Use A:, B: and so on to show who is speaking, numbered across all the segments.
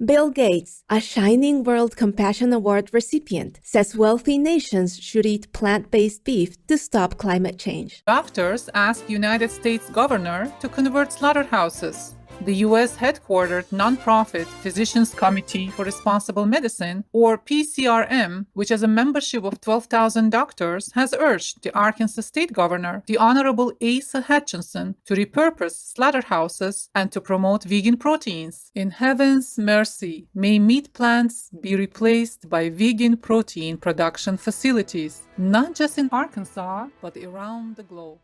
A: Bill Gates, a Shining World Compassion Award recipient, says wealthy nations should eat plant-based beef to stop climate change.
B: Doctors ask United States governor to convert slaughterhouses. The U.S. headquartered nonprofit Physicians Committee for Responsible Medicine, or PCRM, which has a membership of 12,000 doctors, has urged the Arkansas State Governor, the Honorable Asa Hutchinson, to repurpose slaughterhouses and to promote vegan proteins. In heaven's mercy, may meat plants be replaced by vegan protein production facilities, not just in Arkansas, but around the globe.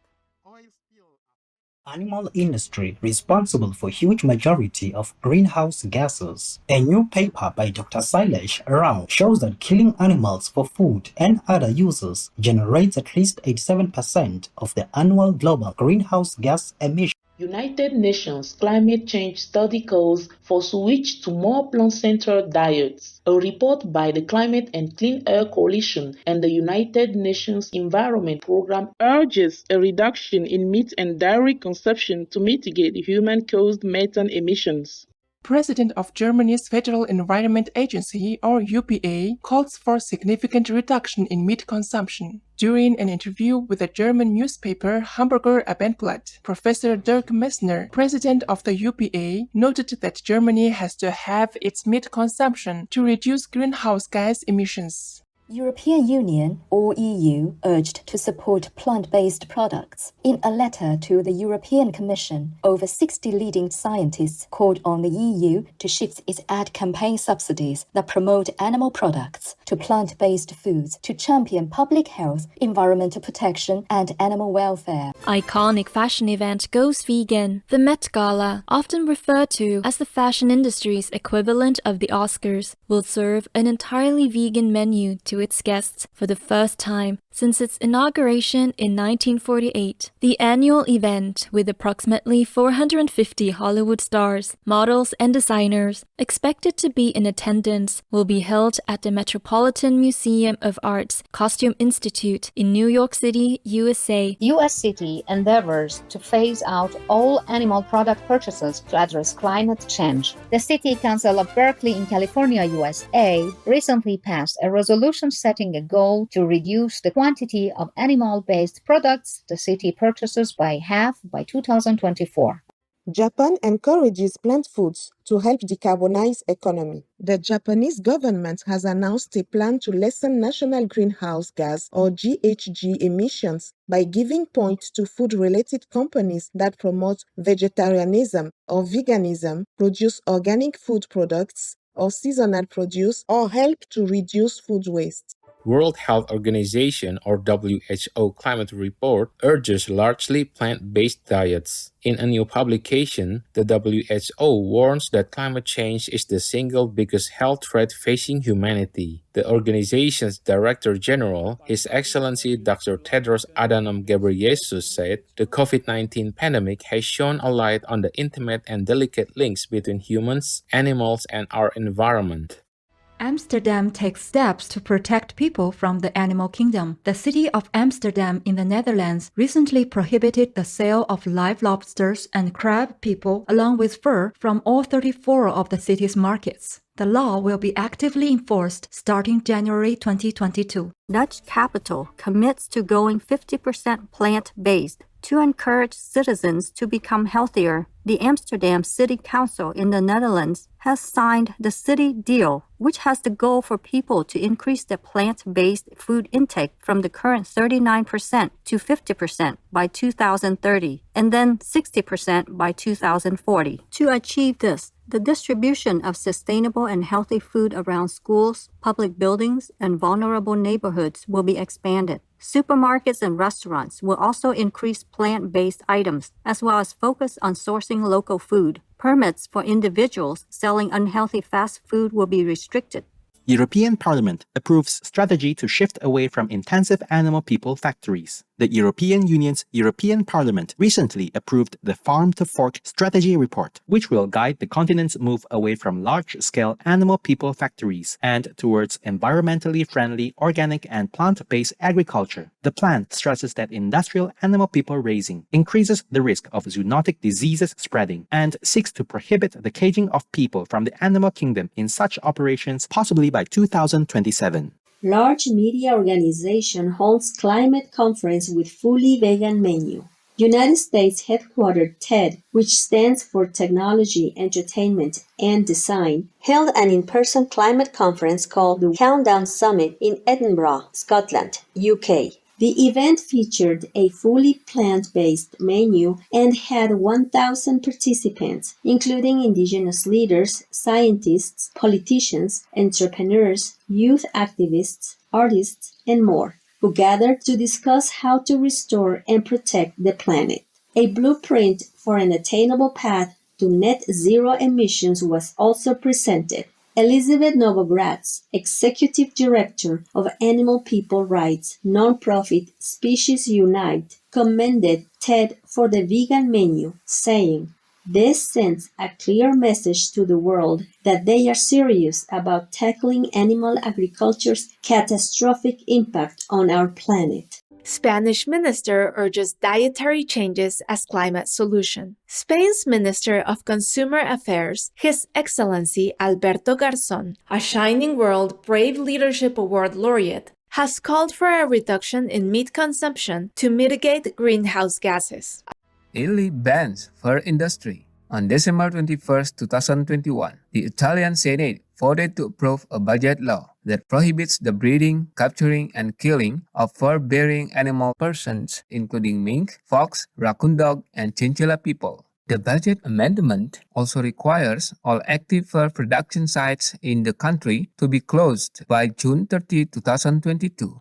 C: Animal industry responsible for huge majority of greenhouse gases. A new paper by Dr. Sailesh Rao shows that killing animals for food and other uses generates at least 87% of the annual global greenhouse gas emissions.
D: United Nations climate change study calls for switch to more plant-centered diets. A report by the Climate and Clean Air Coalition and the United Nations Environment Programme urges a reduction in meat and dairy consumption to mitigate human-caused methane emissions.
E: President of Germany's Federal Environment Agency, or UPA, calls for significant reduction in meat consumption. During an interview with the German newspaper Hamburger Abendblatt, Professor Dirk Messner, president of the UPA, noted that Germany has to halve its meat consumption to reduce greenhouse gas emissions.
F: European Union, or EU, urged to support plant-based products. In a letter to the European Commission, over 60 leading scientists called on the EU to shift its ad campaign subsidies that promote animal products to plant-based foods to champion public health, environmental protection, and animal welfare.
G: Iconic fashion event goes vegan. The Met Gala, often referred to as the fashion industry's equivalent of the Oscars, will serve an entirely vegan menu to its guests for the first time since its inauguration in 1948. The annual event, with approximately 450 Hollywood stars, models, and designers expected to be in attendance, will be held at the Metropolitan Museum of Art's Costume Institute in New York City, USA.
H: U.S. City endeavors to phase out all animal product purchases to address climate change. The City Council of Berkeley in California, USA, recently passed a resolution setting a goal to reduce the quantity of animal-based products the city purchases by half by 2024.
I: Japan encourages plant foods to help decarbonize economy. The Japanese government has announced a plan to lessen national greenhouse gas or GHG emissions by giving points to food-related companies that promote vegetarianism or veganism, produce organic food products or seasonal produce, or help to reduce food waste.
J: World Health Organization or WHO climate report urges largely plant-based diets. In a new publication, the WHO warns that climate change is the single biggest health threat facing humanity. The organization's Director General, His Excellency Dr. Tedros Adhanom Ghebreyesus, said the COVID-19 pandemic has shone a light on the intimate and delicate links between humans, animals, and our environment.
K: Amsterdam takes steps to protect people from the animal kingdom. The city of Amsterdam in the Netherlands recently prohibited the sale of live lobsters and crab people along with fur from all 34 of the city's markets. The law will be actively enforced starting January 2022.
L: Dutch capital commits to going 50% plant-based to encourage citizens to become healthier. The Amsterdam City Council in the Netherlands has signed the City Deal, which has the goal for people to increase their plant-based food intake from the current 39% to 50% by 2030, and then 60% by 2040. To achieve this, the distribution of sustainable and healthy food around schools, public buildings, and vulnerable neighborhoods will be expanded. Supermarkets and restaurants will also increase plant-based items, as well as focus on sourcing local food. Permits for individuals selling unhealthy fast food will be restricted.
M: European Parliament approves strategy to shift away from intensive animal people factories. The European Union's European Parliament recently approved the Farm to Fork Strategy Report, which will guide the continent's move away from large-scale animal people factories and towards environmentally friendly organic and plant-based agriculture. The plan stresses that industrial animal people raising increases the risk of zoonotic diseases spreading and seeks to prohibit the caging of people from the animal kingdom in such operations possibly by 2027.
N: Large media organization holds climate conference with fully vegan menu. United States headquartered TED, which stands for Technology, Entertainment, and Design, held an in-person climate conference called the Countdown Summit in Edinburgh, Scotland, UK. The event featured a fully plant-based menu and had 1,000 participants, including indigenous leaders, scientists, politicians, entrepreneurs, youth activists, artists, and more, who gathered to discuss how to restore and protect the planet. A blueprint for an attainable path to net zero emissions was also presented. Elizabeth Novogratz, Executive Director of Animal People Rights nonprofit Species Unite, commended TED for the vegan menu, saying, "This sends a clear message to the world that they are serious about tackling animal agriculture's catastrophic impact on our planet."
A: Spanish minister urges dietary changes as climate solution. Spain's Minister of Consumer Affairs, His Excellency Alberto Garzón, a Shining World Brave Leadership Award laureate, has called for a reduction in meat consumption to mitigate greenhouse gases.
O: Italy bans fur industry. On December 21, 2021, the Italian Senate voted to approve a budget law that prohibits the breeding, capturing, and killing of fur-bearing animal persons, including mink, fox, raccoon dog, and chinchilla people. The budget amendment also requires all active fur production sites in the country to be closed by June 30, 2022.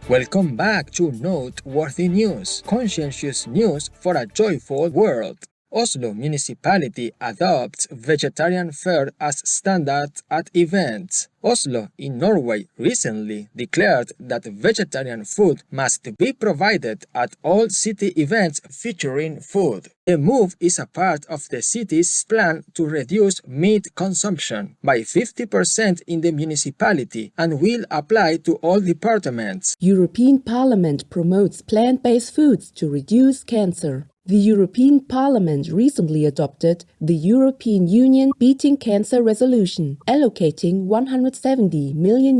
P: Welcome back to Noteworthy News, conscientious news for a joyful world. Oslo municipality adopts vegetarian fare as standard at events. Oslo in Norway recently declared that vegetarian food must be provided at all city events featuring food. The move is a part of the city's plan to reduce meat consumption by 50% in the municipality and will apply to all departments.
Q: European Parliament promotes plant-based foods to reduce cancer. The European Parliament recently adopted the European Union Beating Cancer Resolution, allocating €170 million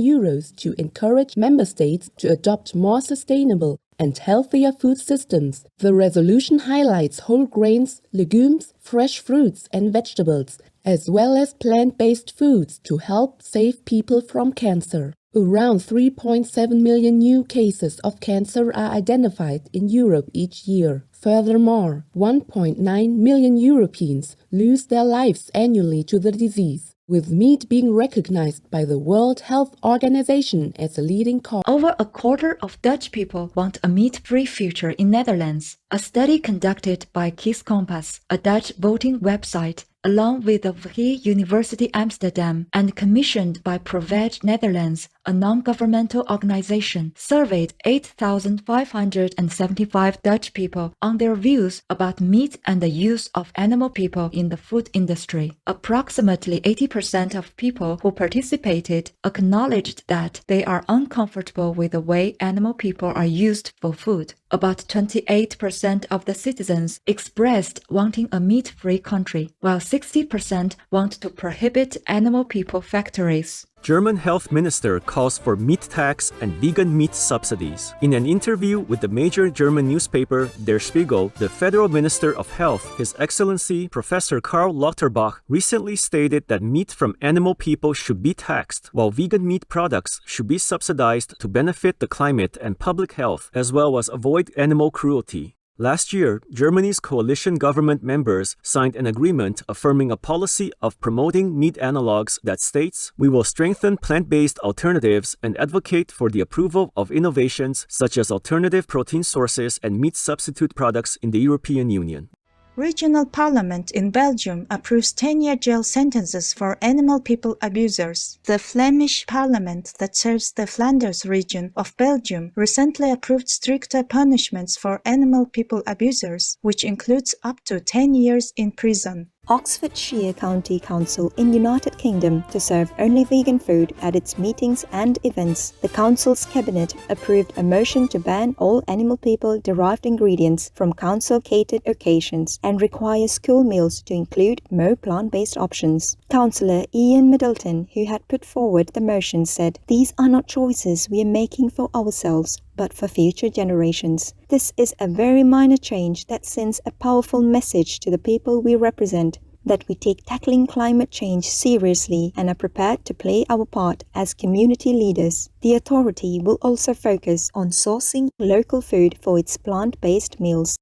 Q: to encourage member states to adopt more sustainable and healthier food systems. The resolution highlights whole grains, legumes, fresh fruits and vegetables, as well as plant-based foods to help save people from cancer. Around 3.7 million new cases of cancer are identified in Europe each year. Furthermore, 1.9 million Europeans lose their lives annually to the disease, with meat being recognized by the World Health Organization as a leading cause.
K: Over a quarter of Dutch people want a meat-free future in Netherlands. A study conducted by Kies Kompas, a Dutch voting website, along with the Vrije University Amsterdam and commissioned by ProVeg Netherlands, a non-governmental organization, surveyed 8,575 Dutch people on their views about meat and the use of animal people in the food industry. Approximately 80% of people who participated acknowledged that they are uncomfortable with the way animal people are used for food. About 28% of the citizens expressed wanting a meat-free country, while 60% want to prohibit animal people factories.
R: German health minister calls for meat tax and vegan meat subsidies. In an interview with the major German newspaper Der Spiegel, the Federal Minister of Health, His Excellency Professor Karl Lauterbach, recently stated that meat from animal people should be taxed, while vegan meat products should be subsidized to benefit the climate and public health, as well as avoid animal cruelty. Last year, Germany's coalition government members signed an agreement affirming a policy of promoting meat analogs that states, "We will strengthen plant-based alternatives and advocate for the approval of innovations such as alternative protein sources and meat substitute products in the European Union."
S: Regional Parliament in Belgium approves 10-year jail sentences for animal people abusers. The Flemish Parliament that serves the Flanders region of Belgium recently approved stricter punishments for animal people abusers, which includes up to 10 years in prison.
T: Oxfordshire County Council in United Kingdom to serve only vegan food at its meetings and events. The council's cabinet approved a motion to ban all animal people derived ingredients from council catered occasions and require school meals to include more plant-based options. Councillor Ian Middleton, who had put forward the motion, said, "These are not choices we are making for ourselves, but for future generations. This is a very minor change that sends a powerful message to the people we represent, that we take tackling climate change seriously and are prepared to play our part as community leaders." The authority will also focus on sourcing local food for its plant-based meals.